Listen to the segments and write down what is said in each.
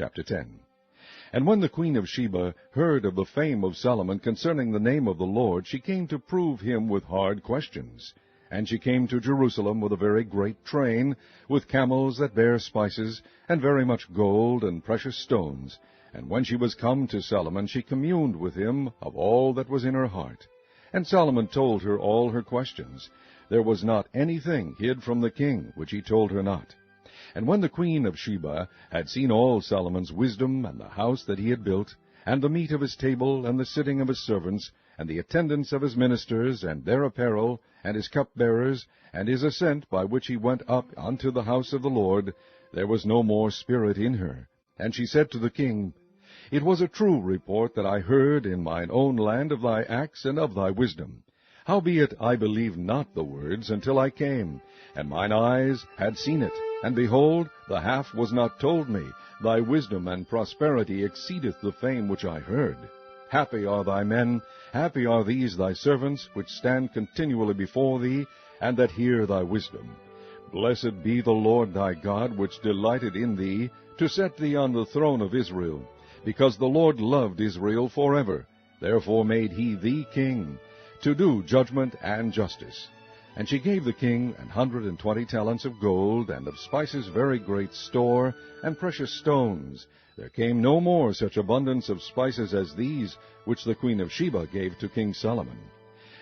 Chapter 10. And when the queen of Sheba heard of the fame of Solomon concerning the name of the Lord, she came to prove him with hard questions. And she came to Jerusalem with a very great train, with camels that bear spices, and very much gold and precious stones. And when she was come to Solomon, she communed with him of all that was in her heart. And Solomon told her all her questions. There was not anything hid from the king which he told her not. And when the queen of Sheba had seen all Solomon's wisdom, and the house that he had built, and the meat of his table, and the sitting of his servants, and the attendance of his ministers, and their apparel, and his cupbearers, and his ascent by which he went up unto the house of the Lord, there was no more spirit in her. And she said to the king, It was a true report that I heard in mine own land of thy acts and of thy wisdom. Howbeit I believed not the words until I came, and mine eyes had seen it. And behold, the half was not told me. Thy wisdom and prosperity exceedeth the fame which I heard. Happy are thy men, happy are these thy servants, which stand continually before thee, and that hear thy wisdom. Blessed be the Lord thy God, which delighted in thee, to set thee on the throne of Israel. Because the Lord loved Israel forever, therefore made he thee king, to do judgment and justice. And she gave the king 120 talents of gold, and of spices very great store, and precious stones. There came no more such abundance of spices as these, which the queen of Sheba gave to King Solomon.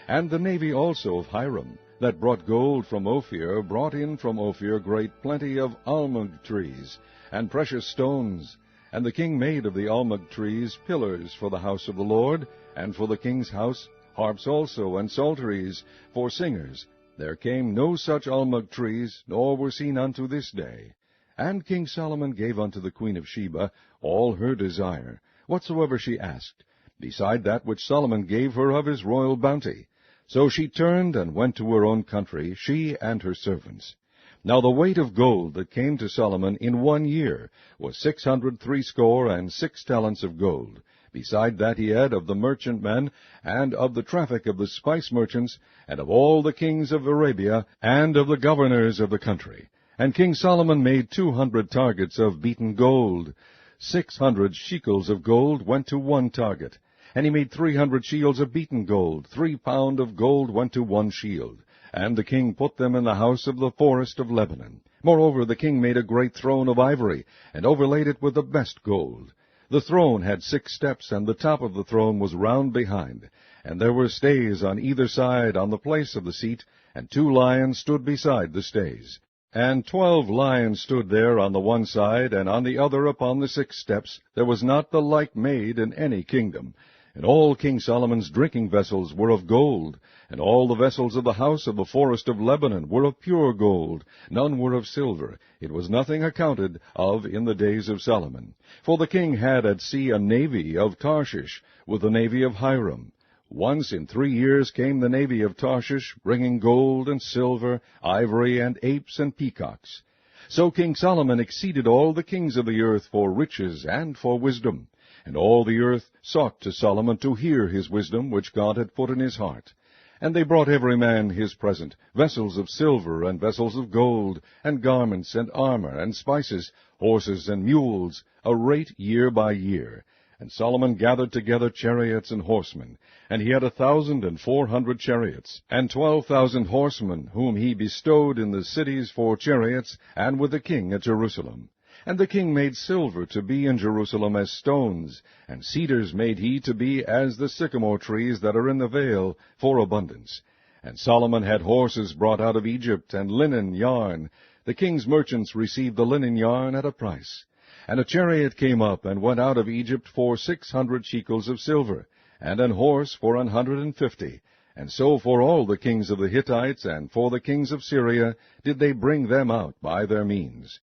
And the navy also of Hiram, that brought gold from Ophir, brought in from Ophir great plenty of almug trees, and precious stones. And the king made of the almug trees pillars for the house of the Lord, and for the king's house harps also, and psalteries for singers. There came no such almug trees, nor were seen unto this day. And King Solomon gave unto the queen of Sheba all her desire, whatsoever she asked, beside that which Solomon gave her of his royal bounty. So she turned and went to her own country, she and her servants. Now the weight of gold that came to Solomon in 1 year was 660 talents of gold. Beside that he had of the merchantmen, and of the traffic of the spice merchants, and of all the kings of Arabia, and of the governors of the country. And King Solomon made 200 targets of beaten gold. 600 shekels of gold went to 1 target. And he made 300 shields of beaten gold. 3 pound of gold went to 1 shield. And the king put them in the house of the forest of Lebanon. Moreover, the king made a great throne of ivory, and overlaid it with the best gold. The throne had 6 steps, and the top of the throne was round behind. And there were stays on either side on the place of the seat, and 2 lions stood beside the stays. And 12 lions stood there on the one side, and on the other upon the 6 steps. There was not the like made in any kingdom. And all King Solomon's drinking vessels were of gold, and all the vessels of the house of the forest of Lebanon were of pure gold. None were of silver. It was nothing accounted of in the days of Solomon. For the king had at sea a navy of Tarshish, with the navy of Hiram. Once in 3 years came the navy of Tarshish, bringing gold and silver, ivory, and apes and peacocks. So King Solomon exceeded all the kings of the earth for riches and for wisdom. And all the earth sought to Solomon to hear his wisdom, which God had put in his heart. And they brought every man his present, vessels of silver, and vessels of gold, and garments, and armor, and spices, horses, and mules, a rate year by year. And Solomon gathered together chariots and horsemen, and he had 1,400 chariots, and 12,000 horsemen, whom he bestowed in the cities for chariots, and with the king at Jerusalem. And the king made silver to be in Jerusalem as stones, and cedars made he to be as the sycamore trees that are in the vale, for abundance. And Solomon had horses brought out of Egypt, and linen yarn. The king's merchants received the linen yarn at a price. And a chariot came up, and went out of Egypt for 600 shekels of silver, and an horse for 150. And so for all the kings of the Hittites, and for the kings of Syria, did they bring them out by their means.